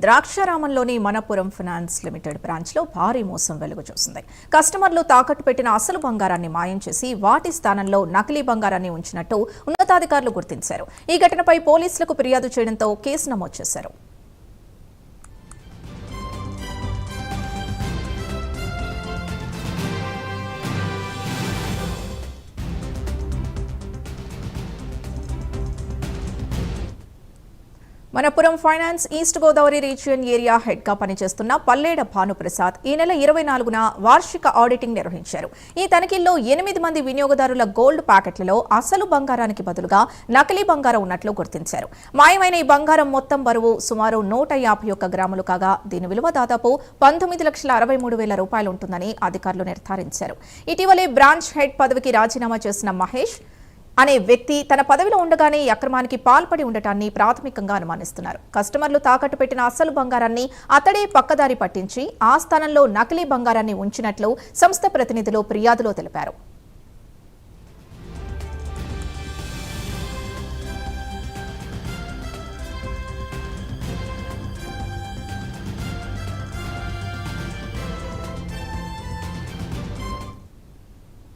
ద్రాక్షారామంలోని Manappuram finance limited బ్రాంచ్లో భారీ మోసం వెలుగు చూసింది. కస్టమర్లు తాకట్టు పెట్టిన అసలు బంగారాన్ని మాయం చేసి వాటి స్థానంలో నకిలీ బంగారాన్ని ఉంచినట్టు ఉన్నతాధికారులు గుర్తించారు. ఈ ఘటనపై పోలీసులకు ఫిర్యాదు చేయడంతో కేసు నమోదు చేశారు. Manappuram finance east Godavari region area head గా పనిచేస్తున్న పల్లేడ భానుప్రసాద్ ఈ నెల 24న వార్షిక ఆడిటింగ్ నిర్వహించారు. ఈ తనిఖీల్లో 8 మంది వినియోగదారుల గోల్డ్ ప్యాకెట్లలో అసలు బంగారానికి బదులుగా నకిలీ బంగారం ఉన్నట్లు గుర్తించారు. మాయమైన ఈ బంగారం మొత్తం బరువు సుమారు 151 గ్రాములు కాగా దీని విలువ దాదాపు 19,63,000 రూపాయలు ఉంటుందని అధికారులు నిర్ధారించారు. ఇటీవలే బ్రాంచ్ హెడ్ పదవికి రాజీనామా చేసిన మహేష్ అనే వ్యక్తి తన పదవిలో ఉండగానే ఈ అక్రమానికి పాల్పడి ఉండటాన్ని ప్రాథమికంగా అనుమానిస్తున్నారు. కస్టమర్లు తాకట్టు పెట్టిన అసలు బంగారాన్ని అతడే పక్కదారి పట్టించి ఆ స్థానంలో నకిలీ బంగారాన్ని ఉంచినట్లు సంస్థ ప్రతినిధులు ఫిర్యాదులో తెలిపారు.